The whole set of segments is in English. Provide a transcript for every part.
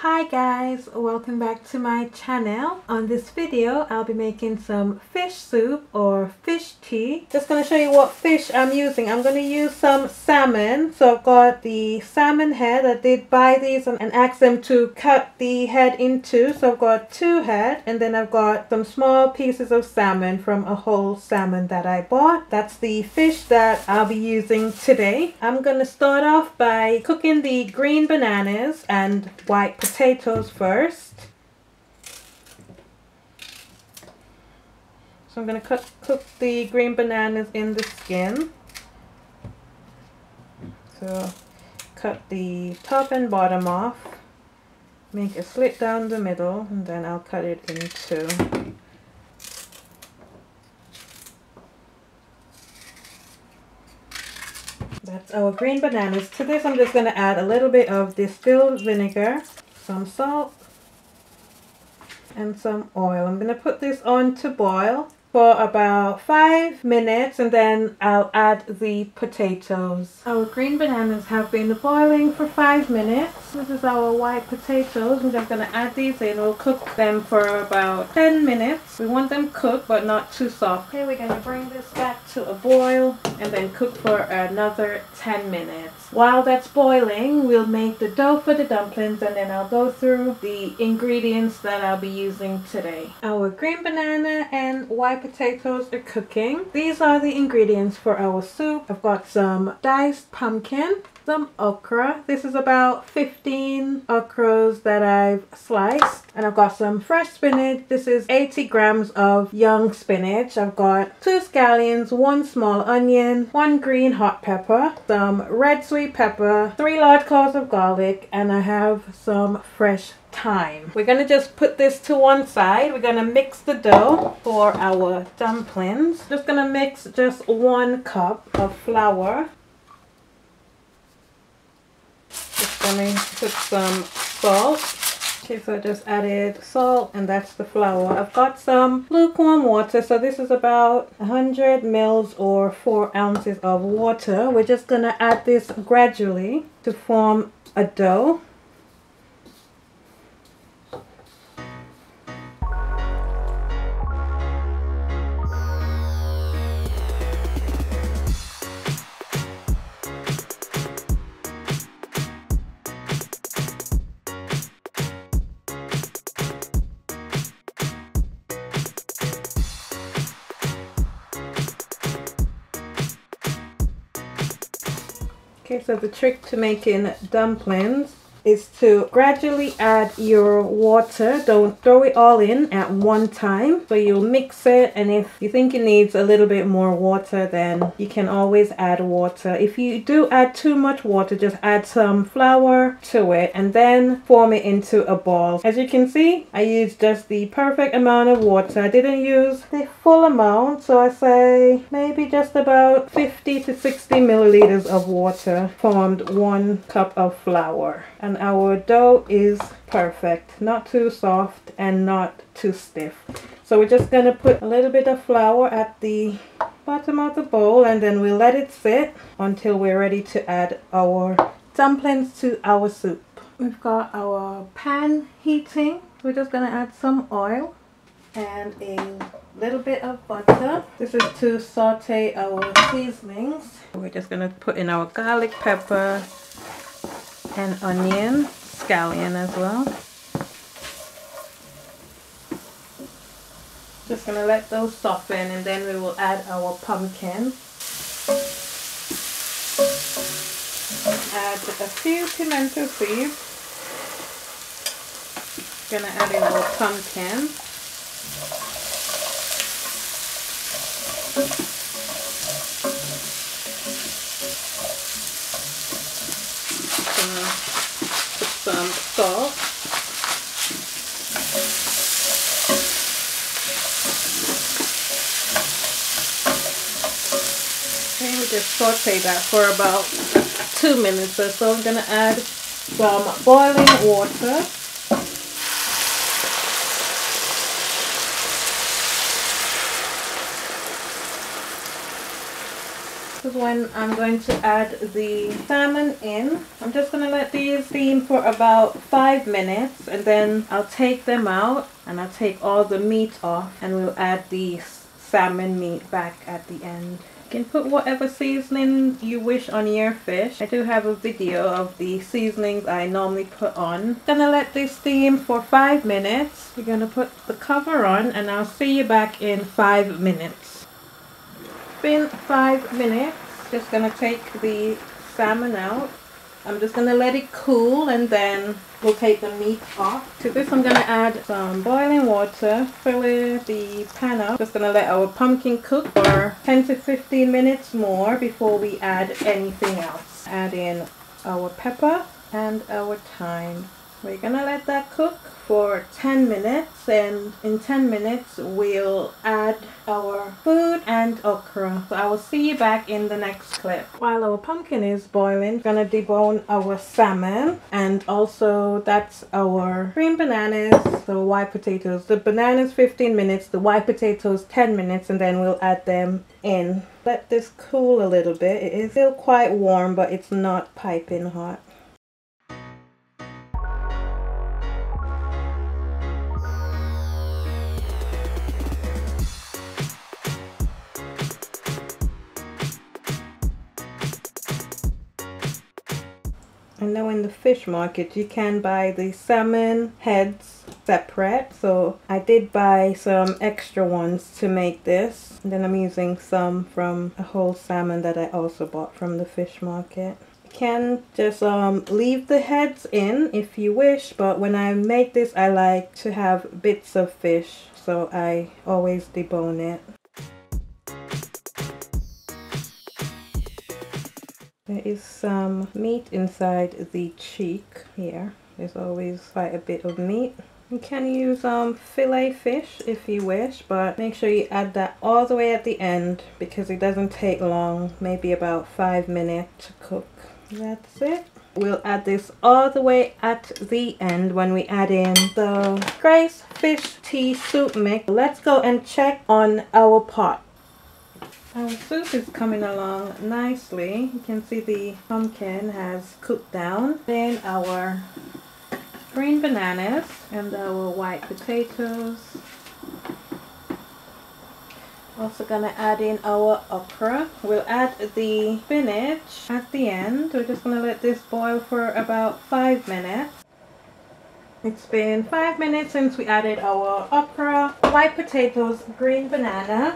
Hi guys, welcome back to my channel. On this video I'll be making some fish soup or fish tea. Just going to show you what fish I'm using. I'm going to use some salmon. So I've got the salmon head. I did buy these and asked them to cut the head in two. So I've got two head, and then I've got some small pieces of salmon from a whole salmon that I bought. That's the fish that I'll be using today. I'm going to start off by cooking the green bananas and white potatoes first. So I'm going to cook the green bananas in the skin. So cut the top and bottom off, make a slit down the middle, and then I'll cut it in two. That's our green bananas. To this I'm just going to add a little bit of distilled vinegar, some salt, and some oil. I'm going to put this on to boil for about 5 minutes, and then I'll add the potatoes. Our green bananas have been boiling for 5 minutes. This is our white potatoes. I'm just going to add these in. We'll cook them for about 10 minutes. We want them cooked but not too soft. Okay, we're going to bring this back to a boil and then cook for another 10 minutes. While that's boiling, we'll make the dough for the dumplings, and then I'll go through the ingredients that I'll be using today. Our green banana and white potatoes are cooking. These are the ingredients for our soup. I've got some diced pumpkin, some okra. This is about 15 okras that I've sliced. And I've got some fresh spinach. This is 80 grams of young spinach. I've got 2 scallions, 1 small onion, 1 green hot pepper, some red sweet pepper, 3 large cloves of garlic, and I have some fresh thyme. We're going to just put this to one side. We're going to mix the dough for our dumplings. Just going to mix just 1 cup of flour. Just going to put some salt. Okay, so I just added salt, and that's the flour. I've got some lukewarm water, so this is about 100 mils or 4 ounces of water. We're just going to add this gradually to form a dough. Okay, so the trick to making dumplings is to gradually add your water. Don't throw it all in at one time. So you'll mix it, and if you think it needs a little bit more water, then you can always add water. If you do add too much water, just add some flour to it and then form it into a ball. As you can see, I used just the perfect amount of water. I didn't use the full amount, so I say maybe just about 50 to 60 milliliters of water formed 1 cup of flour. And our dough is perfect, not too soft and not too stiff. So we're just going to put a little bit of flour at the bottom of the bowl, and then we'll let it sit until we're ready to add our dumplings to our soup. We've got our pan heating. We're just going to add some oil and a little bit of butter. This is to saute our seasonings. We're just going to put in our garlic pepper and onion, scallion as well. Just gonna let those soften, and then we will add our pumpkin. Add a few pimento seeds. Gonna add in our pumpkin. Put some salt. Okay, we just saute that for about 2 minutes or so. I'm going to add some boiling water. this is when I'm going to add the salmon in. I'm just going to let these steam for about 5 minutes, and then I'll take them out and I'll take all the meat off, and we'll add the salmon meat back at the end. You can put whatever seasoning you wish on your fish. I do have a video of the seasonings I normally put on. Gonna let this steam for 5 minutes. We're gonna put the cover on, and I'll see you back in 5 minutes. It's been 5 minutes. Just gonna take the salmon out. I'm just going to let it cool, and then we'll take the meat off. To this I'm going to add some boiling water, fill the pan up. Just going to let our pumpkin cook for 10 to 15 minutes more before we add anything else. Add in our pepper and our thyme. We're going to let that cook for 10 minutes, and in 10 minutes we'll add our food and okra. So I will see you back in the next clip. While our pumpkin is boiling, we're going to debone our salmon, and also that's our green bananas, the white potatoes. The bananas 15 minutes, the white potatoes 10 minutes, and then we'll add them in. Let this cool a little bit. It is still quite warm, but it's not piping hot. I know in the fish market you can buy the salmon heads separate, so I did buy some extra ones to make this, and then I'm using some from a whole salmon that I also bought from the fish market. You can just leave the heads in if you wish, but when I make this I like to have bits of fish, so I always debone it. There is some meat inside the cheek here. There's always quite a bit of meat. You can use fillet fish if you wish, but make sure you add that all the way at the end because it doesn't take long, maybe about 5 minutes to cook. That's it. We'll add this all the way at the end when we add in the Grace Fish Tea Soup Mix. Let's go and check on our pot. Our soup is coming along nicely. You can see the pumpkin has cooked down. Then our green bananas and our white potatoes. Also gonna add in our okra. We'll add the spinach at the end. We're just gonna let this boil for about 5 minutes. It's been 5 minutes since we added our okra, white potatoes, green banana.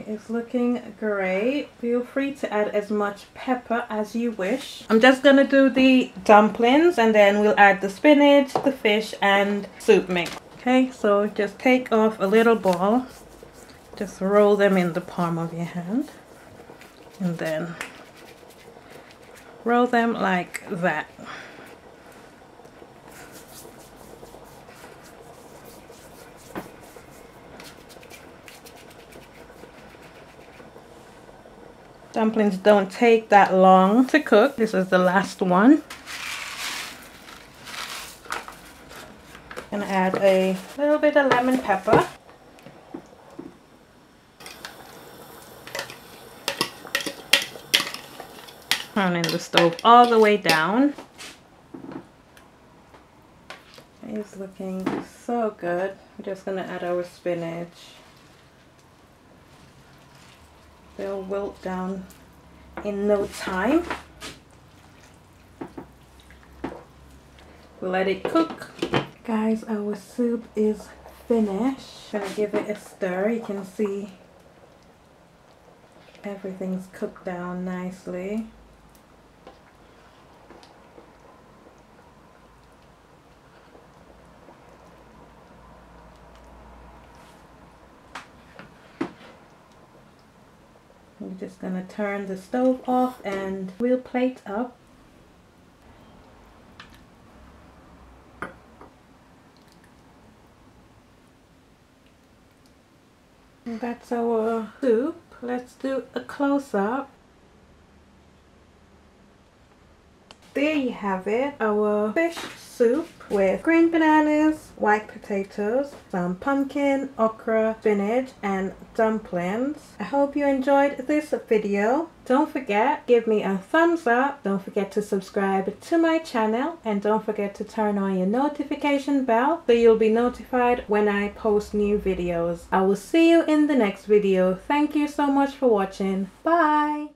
It's looking great. Feel free to add as much pepper as you wish. I'm just gonna do the dumplings, and then we'll add the spinach, the fish, and soup mix. Okay, so just take off a little ball. Just roll them in the palm of your hand, and then roll them like that. Dumplings don't take that long to cook. This is the last one. Gonna add a little bit of lemon pepper. Turning the stove all the way down. It's looking so good. I'm just gonna add our spinach. They'll wilt down in no time. We'll let it cook. Guys, our soup is finished. Gonna give it a stir. You can see everything's cooked down nicely. We're just gonna turn the stove off and we'll plate up. And that's our soup. Let's do a close-up. There you have it, our fish soup with green bananas, white potatoes, some pumpkin, okra, spinach, and dumplings. I hope you enjoyed this video. Don't forget, give me a thumbs up. Don't forget to subscribe to my channel, and don't forget to turn on your notification bell so you'll be notified when I post new videos. I will see you in the next video. Thank you so much for watching. Bye!